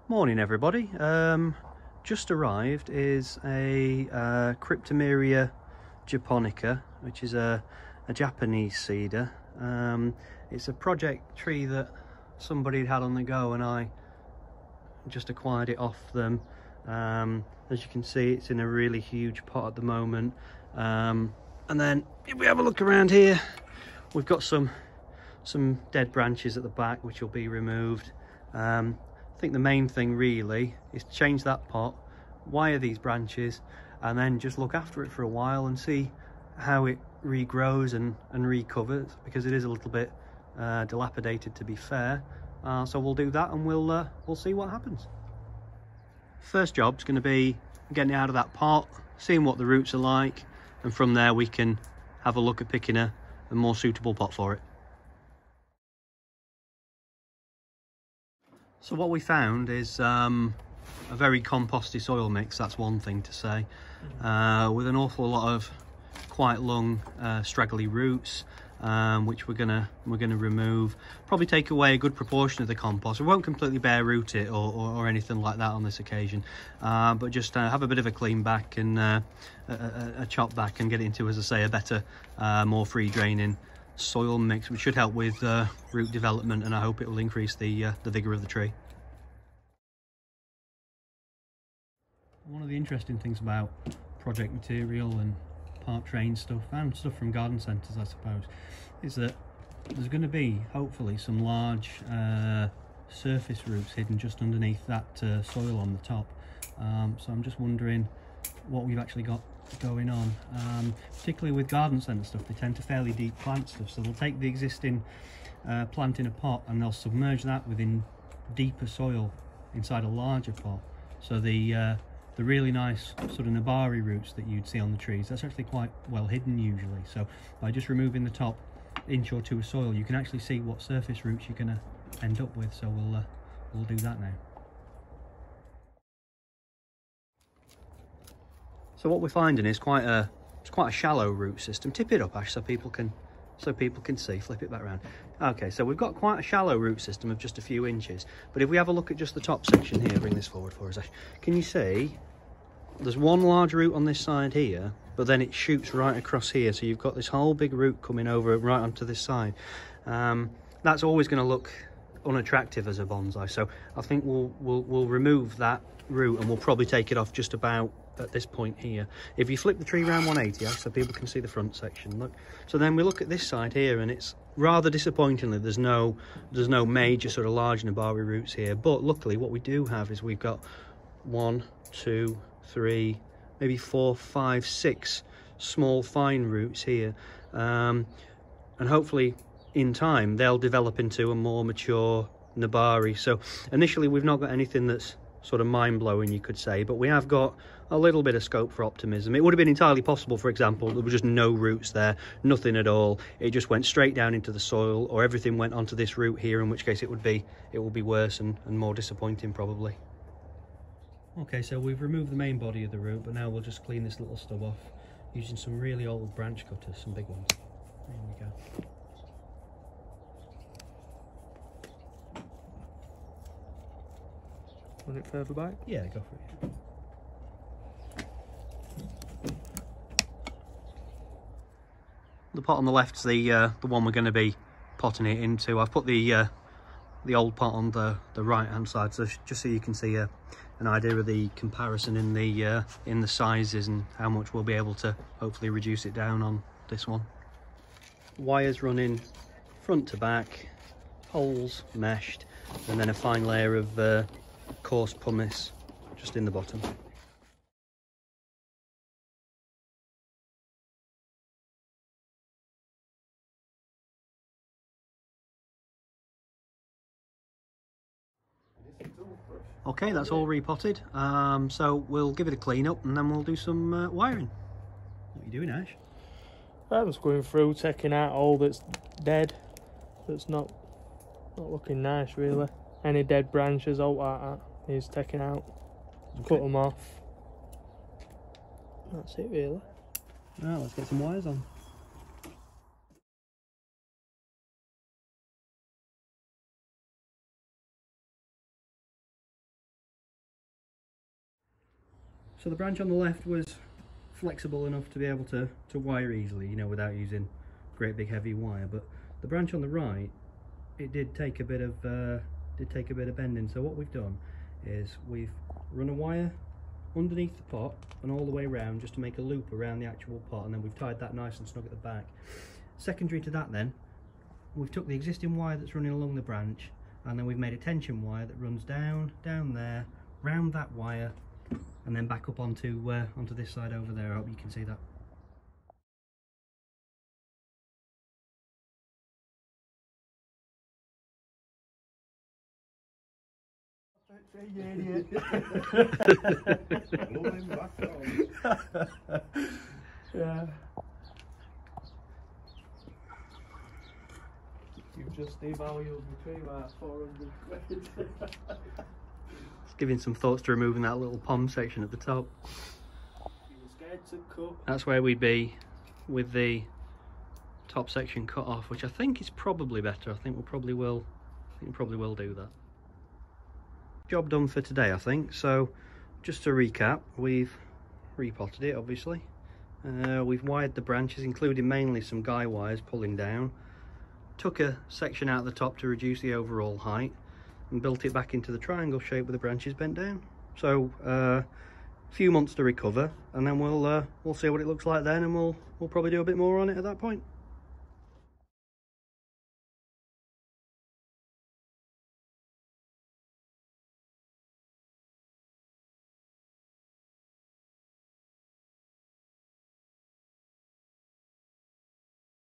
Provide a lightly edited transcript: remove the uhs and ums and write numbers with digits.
Morning everybody. Just arrived is a Cryptomeria japonica, which is a Japanese cedar. It's a project tree that somebody had on the go and I just acquired it off them. As you can see, it's in a really huge pot at the moment. And then if we have a look around here, we've got some dead branches at the back which will be removed. I think the main thing really is to change that pot, wire these branches, and then just look after it for a while and see how it regrows and recovers, because it is a little bit dilapidated, to be fair. So we'll do that and we'll see what happens. First job's going to be getting it out of that pot, seeing what the roots are like, and from there we can have a look at picking a more suitable pot for it. So what we found is a very composty soil mix, that's one thing to say, with an awful lot of quite long straggly roots, which we're gonna remove. Probably take away a good proportion of the compost. We won't completely bare root it or anything like that on this occasion, but just have a bit of a clean back and a chop back and get it into, as I say, a better, more free draining soil mix, which should help with root development, and I hope it will increase the vigour of the tree. One of the interesting things about project material and part train stuff and stuff from garden centres, I suppose, is that there's going to be hopefully some large surface roots hidden just underneath that soil on the top. So I'm just wondering what we've actually got going on, particularly with garden centre stuff. They tend to fairly deep plant stuff, so they'll take the existing plant in a pot and they'll submerge that within deeper soil inside a larger pot. So the really nice sort of nebari roots that you'd see on the trees, that's actually quite well hidden usually. So by just removing the top inch or two of soil, you can actually see what surface roots you're going to end up with. So we'll do that now. So what we're finding is quite a shallow root system. Tip it up, Ash, so people can see. Flip it back around. Okay, so we've got quite a shallow root system of just a few inches. But if we have a look at just the top section here, bring this forward for us, Ash. Can you see there's one large root on this side here, but then it shoots right across here. So you've got this whole big root coming over right onto this side. That's always going to look unattractive as a bonsai. So I think we'll remove that root and we'll probably take it off just about at this point here. If you flip the tree around 180, so people can see the front section, look. So then we look at this side here, and it's rather disappointingly there's no major sort of large nebari roots here. But luckily what we do have is we've got 1, 2, 3, maybe 4, 5, 6 small fine roots here, and hopefully in time they'll develop into a more mature nebari. So initially we've not got anything that's sort of mind-blowing, you could say, but we have got a little bit of scope for optimism. It would have been entirely possible, for example, there were just no roots there, nothing at all, it just went straight down into the soil, or everything went onto this root here, in which case it will be worse and more disappointing probably. Okay, so we've removed the main body of the root, but now we'll just clean this little stub off using some really old branch cutters, some big ones. There we go. Want it further back? Yeah, go for it. The pot on the left's the one we're going to be potting it into. I've put the old pot on the right hand side, so just so you can see an idea of the comparison in the sizes and how much we'll be able to hopefully reduce it down on this one. Wires running front to back, holes meshed, and then a fine layer of coarse pumice just in the bottom. Okay, that's all repotted, so we'll give it a clean up and then we'll do some wiring. What are you doing, Ash? I was going through, taking out all that's dead, that's not looking nice really. Any dead branches, all like that, he's taking out. Okay. Cut them off. That's it really. Now let's get some wires on. So the branch on the left was flexible enough to be able to wire easily, you know, without using great big heavy wire. But the branch on the right, it did take a bit of bending. So what we've done is we've run a wire underneath the pot and all the way around just to make a loop around the actual pot, and then we've tied that nice and snug at the back. Secondary to that, then we've took the existing wire that's running along the branch, and then we've made a tension wire that runs down there, round that wire, and then back up onto this side over there. I hope you can see that. Yeah. You've just devalued the tree by 400 quid. Just giving some thoughts to removing that little pom section at the top. You were scared to cut. That's where we'd be with the top section cut off, which I think is probably better. I think we probably will do that. Job done for today, I think. So just to recap, we've repotted it, obviously. We've wired the branches, including mainly some guy wires pulling down. Took a section out of the top to reduce the overall height and built it back into the triangle shape with the branches bent down. So a few months to recover, and then we'll see what it looks like then, and we'll probably do a bit more on it at that point.